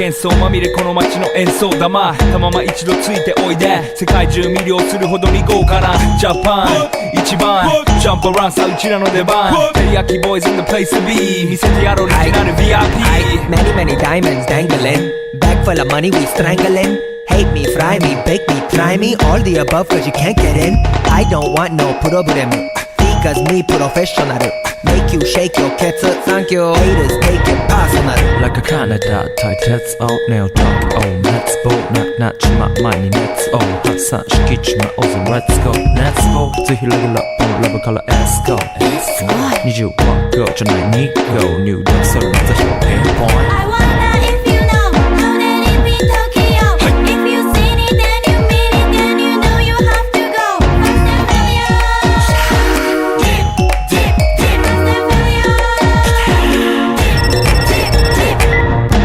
喧騒まみれこの街の演奏玉たまま一度ついておいで世界中魅了するほどに豪華なジャパン一番ジャンプアランさうちらの出番テリヤキボーイズ in the place to be 見せてやろうオリジナル VIP Many diamonds dangling Bag full of money we strangling Hate me, fry me, bake me, try me All the above cause you can't get in I don't want no problem Because me professional Make you shake your cats Thank you Haters take it personal Like a Canada タイ鉄をネオトークを熱望なちま前に熱を発散しきちまおうぜ Let's go Let's go ぜひレギュラーラブから Let's go 20は Go じゃない 2Go 入力する座標ピンポイント I wonder if you know How that it be Tokyo If you seen it then you mean it Then you know you have to go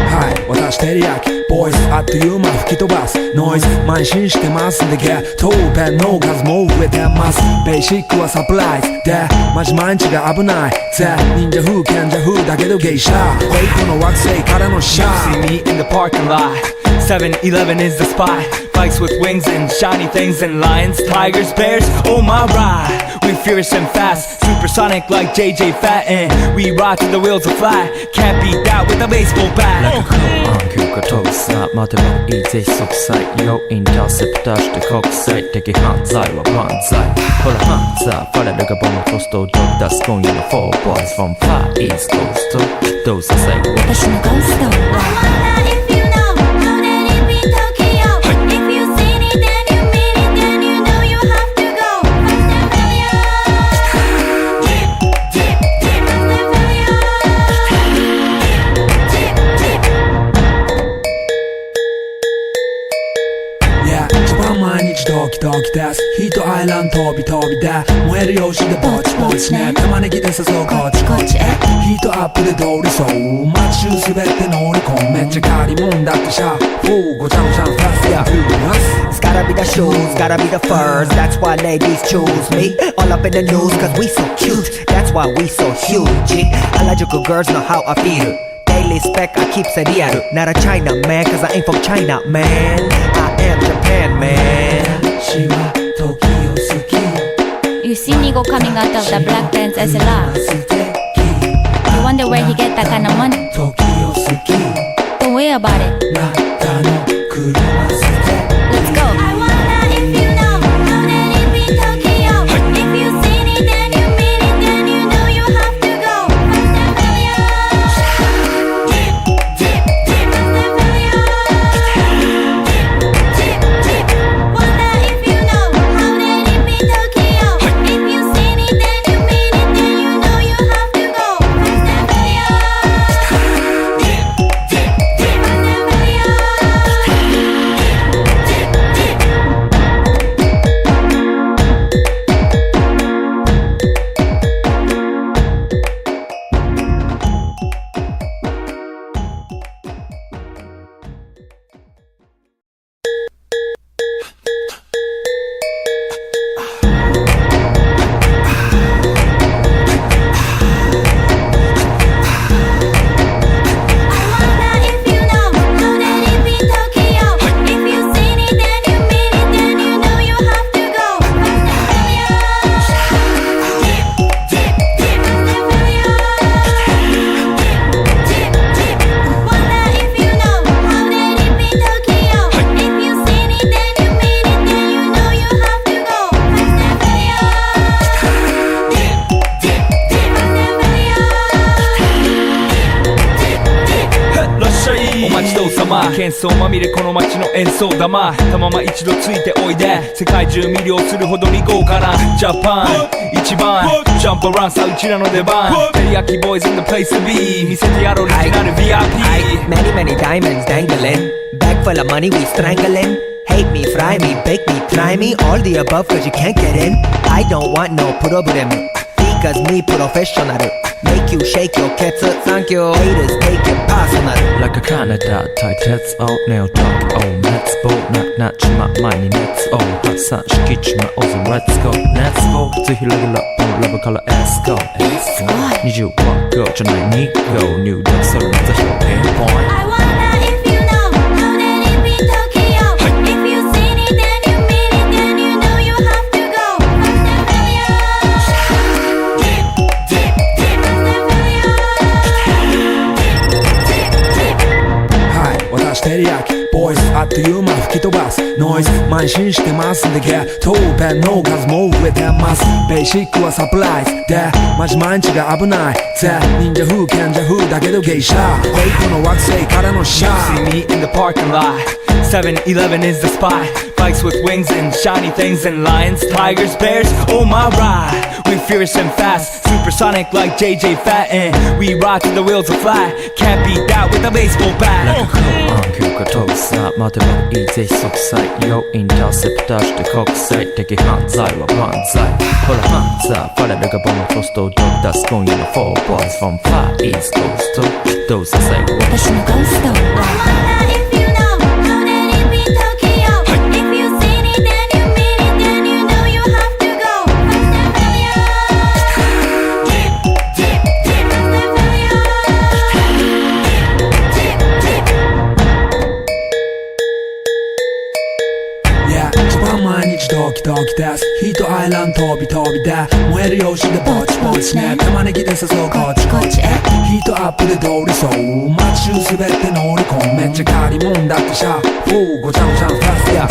はい私テリヤキボイスあっという間吹き飛ばすノイズ慢心してますんでゲットペンの数も増えてますベーシックはサプライズでマジ毎日が危ないぜ忍者風賢者風だけど芸者フェイクの惑星からのシャ See me in the parking lot 7-Eleven is the spot Bikes with wings and shiny things and lions, tigers, bears, oh my ride We fierce and fast, supersonic like JJ Fat And we ride till the wheels are flat Can't beat that with a baseball bat Like a cool on 急化飛ぶさ待てばいいぜ即歳よインターセプターして国際的犯罪は万歳ほらハンザーファレルがボムトストをドッ出す今夜の4 boys from far east coast どうさせ私のゴースト I wonder if you know How that it be Tokyo If you seen it then you mean it Then you know you have to go Yeah 一番毎日ドキドキですヒートアイランド飛び飛びで燃える用紙でぼちぼちね玉ねぎで誘うこっちこっちへヒートアップで通りそう街中すべて乗り込むめっちゃ借りもんだってシャフーごちゃごちゃファストやフー It's gotta be the shoes, gotta be the furs That's why ladies choose me All up in the news cause we so cute That's why we so huge Harajuku girls know how I feel Daily spec I keep it real Not a China man cause I ain't from China man I am Japan man 私は時を好き You see Nigo coming out of the black pants as a laugh You wonder where he get that kind of money 時を好き Don't worry about it なたの車捨て Let's go I wonder if you know How that it be Tokyo If you seen it then you mean it Then you know you have to go Wonder if you know How that it be Tokyo If you seen it then you mean it Then you know you have to go様喧騒まみれこの街の演奏玉たまま一度ついておいで世界中魅了するほどに豪華なジャパン一番ジャンプアランさうちらの出番テリヤキボーイズ in the place to be 見せてやろうオリジナル VIP Many diamonds dangling Bag full of money we strangling Hate me, fry me, bake me, try me All the above cause you can't get in I don't want no problem Because me professional Make you shake your cats Thank you Haters take it personal Like a Canada タイ鉄をネオトークを熱望なちま前に熱を発散しきちまおうぜ Let's go Let's go ぜひレギュラーラブから Let's go 20は Go じゃない 2Go 入力する座標ピンポイント I wonder if you know という間吹き飛ばすノイズ邁進してますんでゲットペンの数も増えてますベーシックはサプライズでマジ毎日が危ないぜ忍者風賢者風だけどゲイシャレイクの惑星からのシャ See me in the parking lot 7-Eleven is the spot Bikes with wings and shiny things and lions, tigers, bears, oh my ride We fierce and fast, supersonic like JJ Fat And we ride till the wheels are flat Can't beat that with a baseball bat なんか空暗急過さ待てばいいぜ即歳よインターセプターして国際的犯罪は万歳ほらハンザーファレルがボムポストを取り出す今夜の4 boys from far east coast どうせ最後私のゴースト I wonder if you know How did it be Tokyo If you seen it then you mean it Then you know you have to go First and failure Dip, dip, dip First and failure Dip, dip, dip Yeah 一番毎日ドキドキですヒートアイランド飛び飛びで燃える用紙でぼちぼちね玉ねぎで誘うこっちこっちへヒートアップで通りそう街中滑って乗り込むめっちゃ借りもんだってシャフーごちゃごちゃファストや